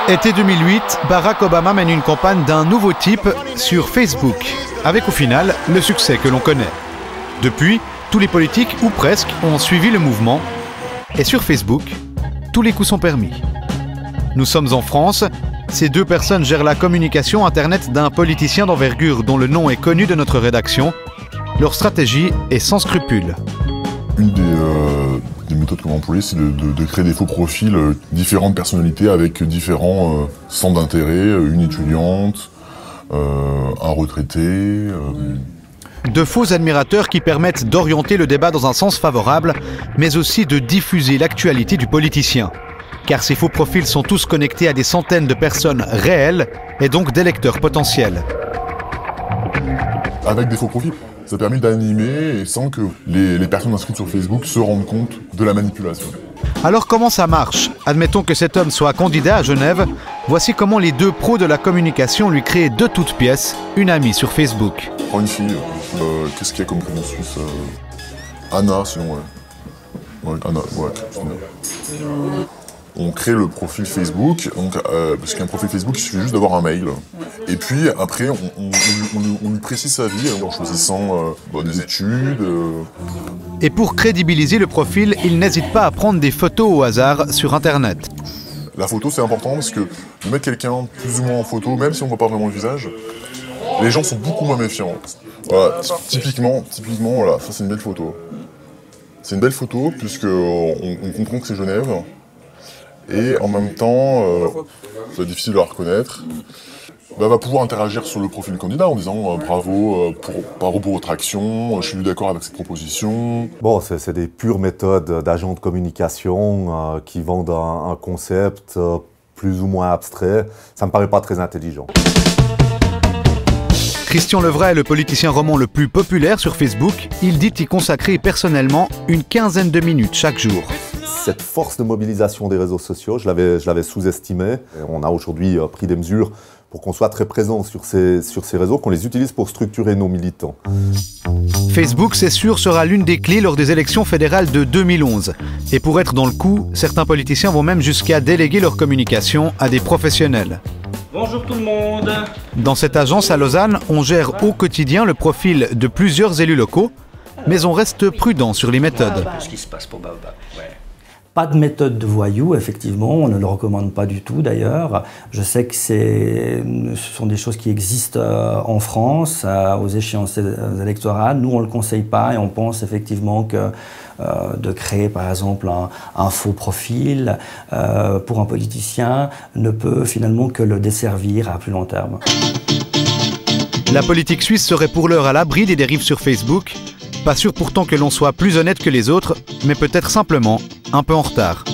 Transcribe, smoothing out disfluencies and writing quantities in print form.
Été 2008, Barack Obama mène une campagne d'un nouveau type sur Facebook, avec au final le succès que l'on connaît. Depuis, tous les politiques, ou presque, ont suivi le mouvement. Et sur Facebook, tous les coups sont permis. Nous sommes en France. Ces deux personnes gèrent la communication Internet d'un politicien d'envergure dont le nom est connu de notre rédaction. Leur stratégie est sans scrupule. Une des méthodes qu'on va employer, c'est de créer des faux profils, différentes personnalités avec différents centres d'intérêt, une étudiante, un retraité. De faux admirateurs qui permettent d'orienter le débat dans un sens favorable, mais aussi de diffuser l'actualité du politicien. Car ces faux profils sont tous connectés à des centaines de personnes réelles et donc d'électeurs potentiels. Avec des faux profils, ça permet d'animer et sans que les personnes inscrites sur Facebook se rendent compte de la manipulation. Alors comment ça marche? Admettons que cet homme soit candidat à Genève. Voici comment les deux pros de la communication lui créent de toutes pièces une amie sur Facebook. Prends une fille, qu'est-ce qu'il y a comme prénom suisse Anna, sinon ouais. Anna, ouais. On crée le profil Facebook, donc, parce qu'un profil Facebook, il suffit juste d'avoir un mail. Et puis après, on lui précise sa vie en choisissant des études. Et pour crédibiliser le profil, il n'hésite pas à prendre des photos au hasard sur Internet. La photo, c'est important parce que de mettre quelqu'un plus ou moins en photo, même si on ne voit pas vraiment le visage, les gens sont beaucoup moins méfiants. Voilà, typiquement, voilà, ça c'est une belle photo. C'est une belle photo puisqu'on comprend que c'est Genève. Et en même temps, c'est difficile de la reconnaître, va pouvoir interagir sur le profil du candidat en disant bravo pour votre action, je suis d'accord avec cette proposition. Bon, c'est des pures méthodes d'agents de communication qui vendent un concept plus ou moins abstrait. Ça me paraît pas très intelligent. Christian Levray est le politicien roman le plus populaire sur Facebook. Il dit y consacrer personnellement une quinzaine de minutes chaque jour. Cette force de mobilisation des réseaux sociaux, je l'avais sous-estimé. On a aujourd'hui pris des mesures pour qu'on soit très présent sur ces réseaux, qu'on les utilise pour structurer nos militants. Facebook, c'est sûr, sera l'une des clés lors des élections fédérales de 2011. Et pour être dans le coup, certains politiciens vont même jusqu'à déléguer leur communication à des professionnels. Bonjour tout le monde. Dans cette agence à Lausanne, on gère au quotidien le profil de plusieurs élus locaux, mais on reste prudent sur les méthodes. Qu'est-ce qui se passe pour Baobab? Pas de méthode de voyou, effectivement, on ne le recommande pas du tout d'ailleurs. Je sais que ce sont des choses qui existent en France, aux échéances électorales. Nous, on ne le conseille pas et on pense effectivement que de créer par exemple un faux profil pour un politicien ne peut finalement que le desservir à plus long terme. La politique suisse serait pour l'heure à l'abri des dérives sur Facebook. Pas sûr pourtant que l'on soit plus honnête que les autres, mais peut-être simplement un peu en retard.